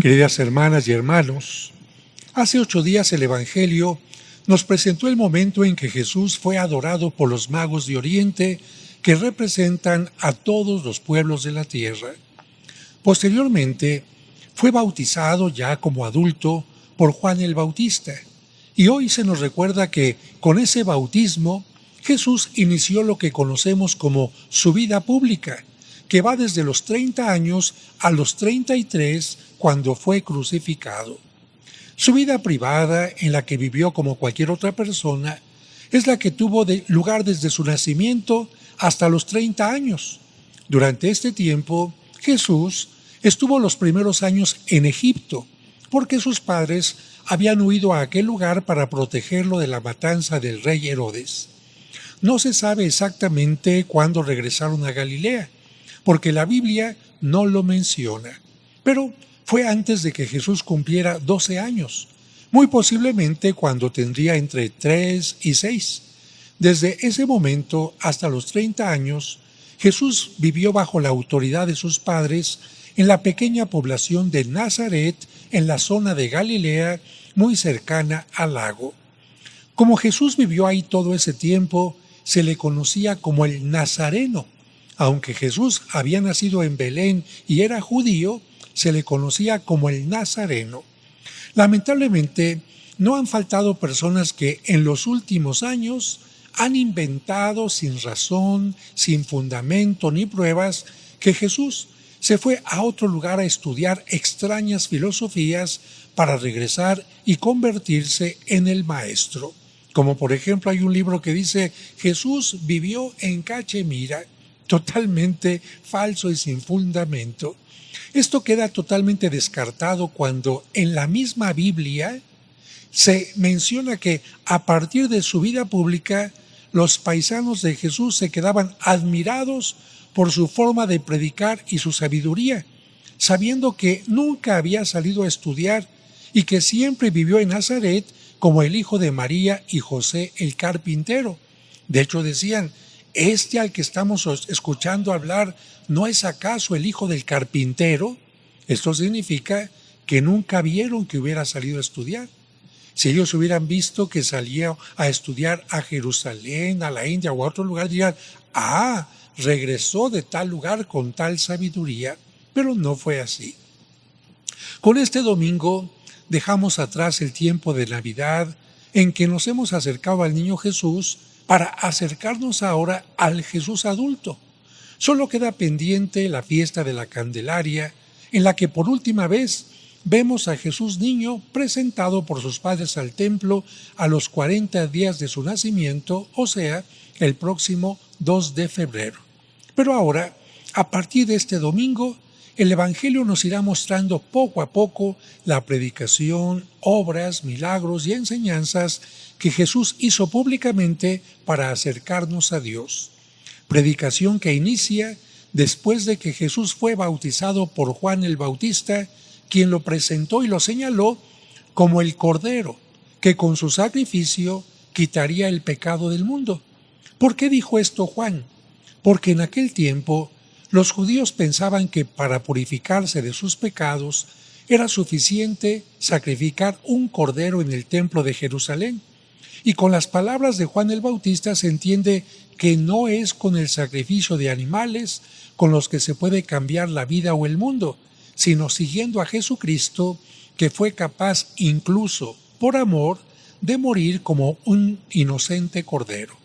Queridas hermanas y hermanos, hace 8 días el Evangelio nos presentó el momento en que Jesús fue adorado por los magos de Oriente que representan a todos los pueblos de la tierra. Posteriormente, fue bautizado ya como adulto por Juan el Bautista, y hoy se nos recuerda que con ese bautismo Jesús inició lo que conocemos como su vida pública, que va desde los 30 años a los 33 cuando fue crucificado. Su vida privada, en la que vivió como cualquier otra persona, es la que tuvo lugar desde su nacimiento hasta los 30 años. Durante este tiempo, Jesús estuvo los primeros años en Egipto, porque sus padres habían huido a aquel lugar para protegerlo de la matanza del rey Herodes. No se sabe exactamente cuándo regresaron a Galilea, porque la Biblia no lo menciona, pero fue antes de que Jesús cumpliera 12 años, muy posiblemente cuando tendría entre 3 y 6. Desde ese momento hasta los 30 años, Jesús vivió bajo la autoridad de sus padres en la pequeña población de Nazaret, en la zona de Galilea, muy cercana al lago. Como Jesús vivió ahí todo ese tiempo, se le conocía como el Nazareno. Aunque Jesús había nacido en Belén y era judío, se le conocía como el Nazareno. Lamentablemente, no han faltado personas que en los últimos años han inventado sin razón, sin fundamento ni pruebas, que Jesús se fue a otro lugar a estudiar extrañas filosofías para regresar y convertirse en el maestro. Como por ejemplo hay un libro que dice Jesús vivió en Cachemira, totalmente falso y sin fundamento. Esto queda totalmente descartado cuando en la misma Biblia se menciona que a partir de su vida pública los paisanos de Jesús se quedaban admirados por su forma de predicar y su sabiduría, sabiendo que nunca había salido a estudiar y que siempre vivió en Nazaret como el hijo de María y José el carpintero. De hecho decían, ¿este al que estamos escuchando hablar no es acaso el hijo del carpintero? Esto significa que nunca vieron que hubiera salido a estudiar. Si ellos hubieran visto que salía a estudiar a Jerusalén, a la India o a otro lugar, dirían, regresó de tal lugar con tal sabiduría, pero no fue así. Con este domingo dejamos atrás el tiempo de Navidad en que nos hemos acercado al niño Jesús para acercarnos ahora al Jesús adulto. Solo queda pendiente la fiesta de la Candelaria, en la que por última vez vemos a Jesús niño presentado por sus padres al templo a los 40 días de su nacimiento, o sea, el próximo 2 de febrero. Pero ahora, a partir de este domingo, el Evangelio nos irá mostrando poco a poco la predicación, obras, milagros y enseñanzas que Jesús hizo públicamente para acercarnos a Dios. Predicación que inicia después de que Jesús fue bautizado por Juan el Bautista, quien lo presentó y lo señaló como el Cordero, que con su sacrificio quitaría el pecado del mundo. ¿Por qué dijo esto Juan? Porque en aquel tiempo los judíos pensaban que para purificarse de sus pecados era suficiente sacrificar un cordero en el templo de Jerusalén. Y con las palabras de Juan el Bautista se entiende que no es con el sacrificio de animales con los que se puede cambiar la vida o el mundo, sino siguiendo a Jesucristo, que fue capaz incluso por amor de morir como un inocente cordero.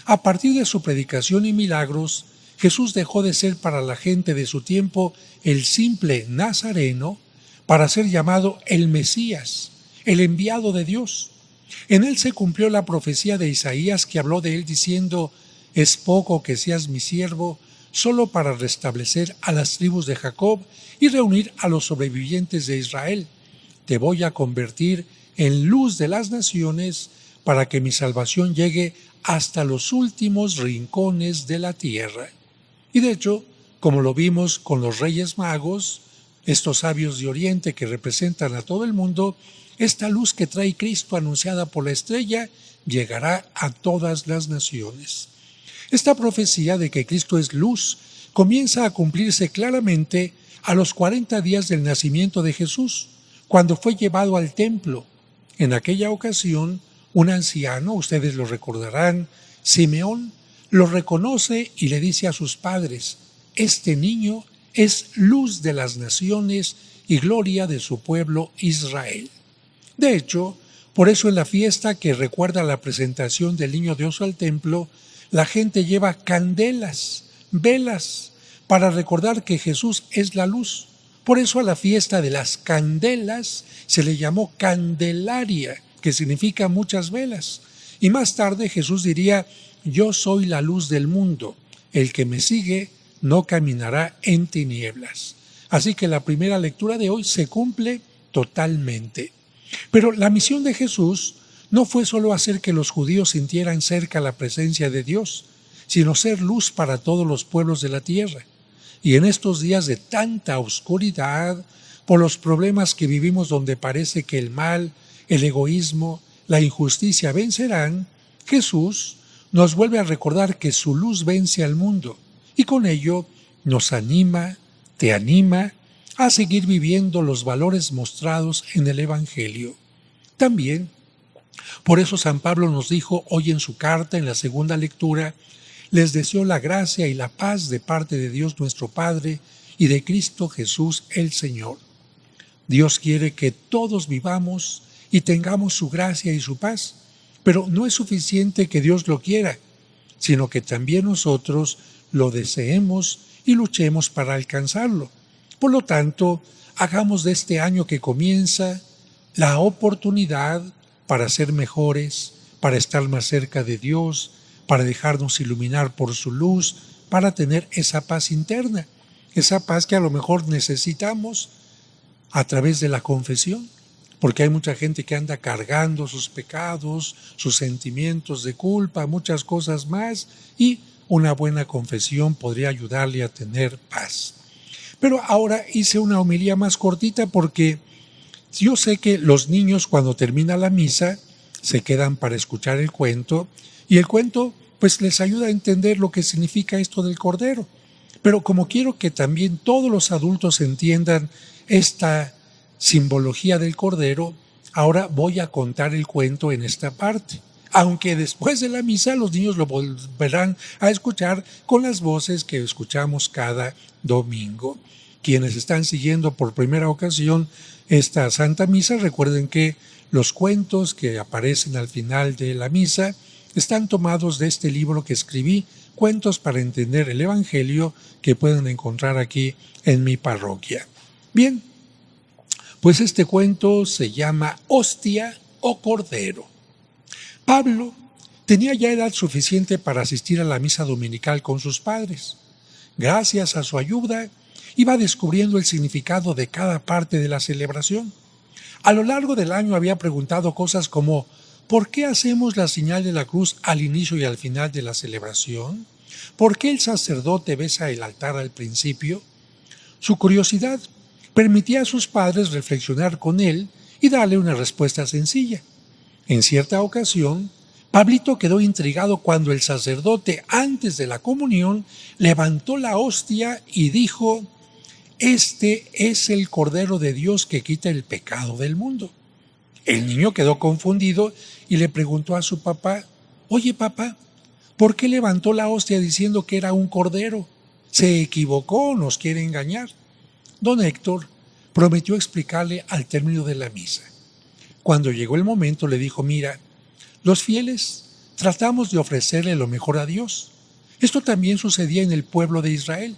A partir de su predicación y milagros, Jesús dejó de ser para la gente de su tiempo el simple Nazareno para ser llamado el Mesías, el enviado de Dios. En él se cumplió la profecía de Isaías que habló de él diciendo, «Es poco que seas mi siervo, solo para restablecer a las tribus de Jacob y reunir a los sobrevivientes de Israel. Te voy a convertir en luz de las naciones para que mi salvación llegue hasta los últimos rincones de la tierra». Y de hecho, como lo vimos con los Reyes Magos, estos sabios de Oriente que representan a todo el mundo, esta luz que trae Cristo anunciada por la estrella llegará a todas las naciones. Esta profecía de que Cristo es luz comienza a cumplirse claramente a los 40 días del nacimiento de Jesús, cuando fue llevado al templo. En aquella ocasión, un anciano, ustedes lo recordarán, Simeón, lo reconoce y le dice a sus padres: este niño es luz de las naciones y gloria de su pueblo Israel. De hecho, por eso en la fiesta que recuerda la presentación del niño Dios al templo, la gente lleva candelas, velas, para recordar que Jesús es la luz. Por eso a la fiesta de las candelas se le llamó Candelaria, que significa muchas velas. Y más tarde Jesús diría: yo soy la luz del mundo, el que me sigue no caminará en tinieblas. Así que la primera lectura de hoy se cumple totalmente. Pero la misión de Jesús no fue solo hacer que los judíos sintieran cerca la presencia de Dios, sino ser luz para todos los pueblos de la tierra. Y en estos días de tanta oscuridad, por los problemas que vivimos donde parece que el mal, el egoísmo, la injusticia vencerán, Jesús nos vuelve a recordar que su luz vence al mundo y con ello nos anima, te anima a seguir viviendo los valores mostrados en el Evangelio. También, por eso San Pablo nos dijo hoy en su carta, en la segunda lectura: les deseo la gracia y la paz de parte de Dios nuestro Padre y de Cristo Jesús el Señor. Dios quiere que todos vivamos y tengamos su gracia y su paz, pero no es suficiente que Dios lo quiera, sino que también nosotros lo deseemos y luchemos para alcanzarlo. Por lo tanto, hagamos de este año que comienza la oportunidad para ser mejores, para estar más cerca de Dios, para dejarnos iluminar por su luz, para tener esa paz interna, esa paz que a lo mejor necesitamos a través de la confesión, porque hay mucha gente que anda cargando sus pecados, sus sentimientos de culpa, muchas cosas más, y una buena confesión podría ayudarle a tener paz. Pero ahora hice una homilía más cortita porque yo sé que los niños cuando termina la misa se quedan para escuchar el cuento y el cuento pues les ayuda a entender lo que significa esto del Cordero. Pero como quiero que también todos los adultos entiendan esta simbología del Cordero, ahora voy a contar el cuento en esta parte. Aunque después de la misa los niños lo volverán a escuchar con las voces que escuchamos cada domingo. Quienes están siguiendo por primera ocasión esta Santa Misa, recuerden que los cuentos que aparecen al final de la misa están tomados de este libro que escribí, Cuentos para entender el Evangelio, que pueden encontrar aquí en mi parroquia. Bien, pues este cuento se llama Hostia o Cordero. Pablo tenía ya edad suficiente para asistir a la misa dominical con sus padres. Gracias a su ayuda, iba descubriendo el significado de cada parte de la celebración. A lo largo del año había preguntado cosas como: ¿por qué hacemos la señal de la cruz al inicio y al final de la celebración? ¿Por qué el sacerdote besa el altar al principio? Su curiosidad permitía a sus padres reflexionar con él y darle una respuesta sencilla. En cierta ocasión, Pablito quedó intrigado cuando el sacerdote, antes de la comunión, levantó la hostia y dijo: este es el Cordero de Dios que quita el pecado del mundo. El niño quedó confundido y le preguntó a su papá: oye papá, ¿por qué levantó la hostia diciendo que era un cordero? ¿Se equivocó o nos quiere engañar? Don Héctor prometió explicarle al término de la misa. Cuando llegó el momento le dijo: mira, los fieles tratamos de ofrecerle lo mejor a Dios. Esto también sucedía en el pueblo de Israel.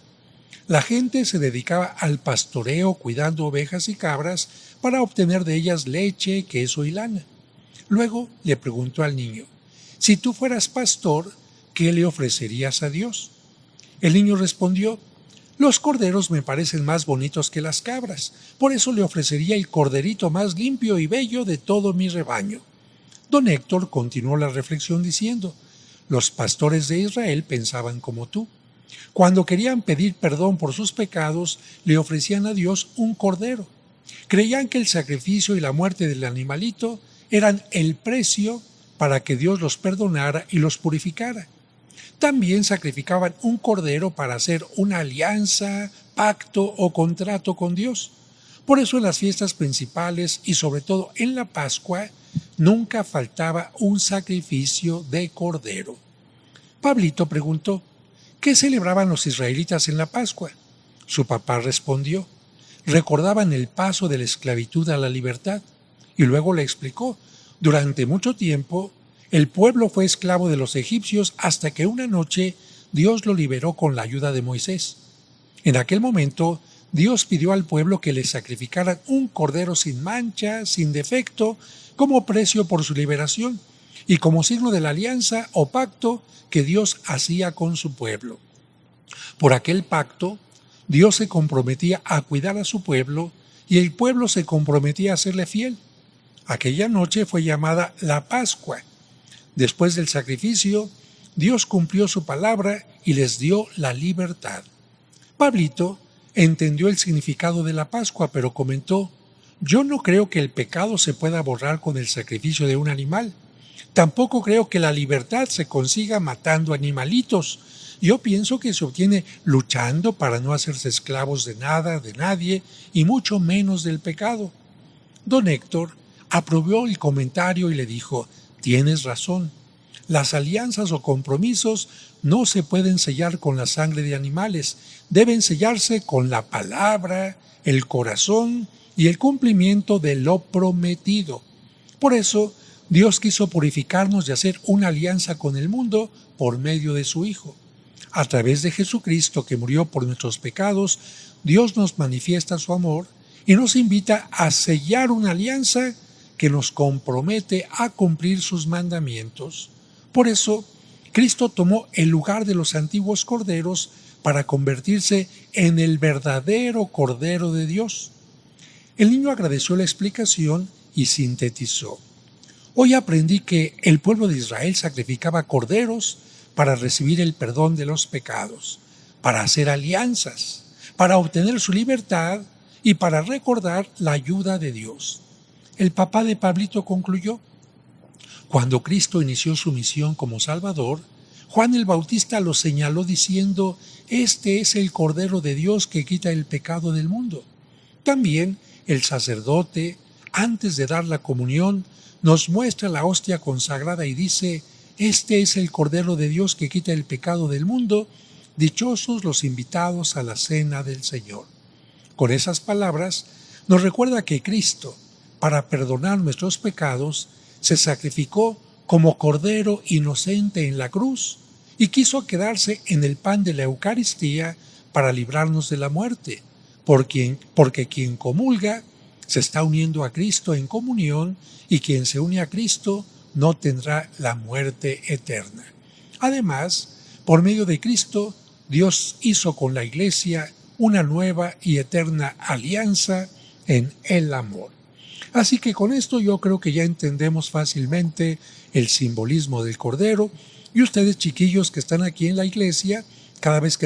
La gente se dedicaba al pastoreo cuidando ovejas y cabras para obtener de ellas leche, queso y lana. Luego le preguntó al niño: si tú fueras pastor, ¿qué le ofrecerías a Dios? El niño respondió: los corderos me parecen más bonitos que las cabras, por eso le ofrecería el corderito más limpio y bello de todo mi rebaño. Don Héctor continuó la reflexión diciendo: los pastores de Israel pensaban como tú. Cuando querían pedir perdón por sus pecados, le ofrecían a Dios un cordero. Creían que el sacrificio y la muerte del animalito eran el precio para que Dios los perdonara y los purificara. También sacrificaban un cordero para hacer una alianza, pacto o contrato con Dios. Por eso en las fiestas principales y sobre todo en la Pascua nunca faltaba un sacrificio de cordero. Pablito preguntó, ¿qué celebraban los israelitas en la Pascua? Su papá respondió, recordaban el paso de la esclavitud a la libertad. Y luego le explicó, durante mucho tiempo el pueblo fue esclavo de los egipcios hasta que una noche Dios lo liberó con la ayuda de Moisés. En aquel momento Dios pidió al pueblo que le sacrificaran un cordero sin mancha, sin defecto, como precio por su liberación y como signo de la alianza o pacto que Dios hacía con su pueblo. Por aquel pacto, Dios se comprometía a cuidar a su pueblo y el pueblo se comprometía a serle fiel. Aquella noche fue llamada la Pascua. Después del sacrificio, Dios cumplió su palabra y les dio la libertad. Pablito entendió el significado de la Pascua, pero comentó, yo no creo que el pecado se pueda borrar con el sacrificio de un animal. Tampoco creo que la libertad se consiga matando animalitos. Yo pienso que se obtiene luchando para no hacerse esclavos de nada, de nadie, y mucho menos del pecado. Don Héctor aprobó el comentario y le dijo, tienes razón, las alianzas o compromisos no se pueden sellar con la sangre de animales, deben sellarse con la palabra, el corazón y el cumplimiento de lo prometido. Por eso, Dios quiso purificarnos y hacer una alianza con el mundo por medio de su Hijo. A través de Jesucristo, que murió por nuestros pecados, Dios nos manifiesta su amor y nos invita a sellar una alianza que nos compromete a cumplir sus mandamientos. Por eso, Cristo tomó el lugar de los antiguos corderos para convertirse en el verdadero Cordero de Dios. El niño agradeció la explicación y sintetizó. Hoy aprendí que el pueblo de Israel sacrificaba corderos para recibir el perdón de los pecados, para hacer alianzas, para obtener su libertad y para recordar la ayuda de Dios. El papá de Pablito concluyó, cuando Cristo inició su misión como Salvador, Juan el Bautista lo señaló diciendo, este es el Cordero de Dios que quita el pecado del mundo. También el sacerdote, antes de dar la comunión, nos muestra la hostia consagrada y dice, este es el Cordero de Dios que quita el pecado del mundo, dichosos los invitados a la cena del Señor. Con esas palabras nos recuerda que Cristo, para perdonar nuestros pecados, se sacrificó como Cordero inocente en la cruz y quiso quedarse en el pan de la Eucaristía para librarnos de la muerte, porque quien comulga se está uniendo a Cristo en comunión y quien se une a Cristo no tendrá la muerte eterna. Además, por medio de Cristo, Dios hizo con la Iglesia una nueva y eterna alianza en el amor. Así que con esto yo creo que ya entendemos fácilmente el simbolismo del Cordero y ustedes chiquillos que están aquí en la iglesia, cada vez que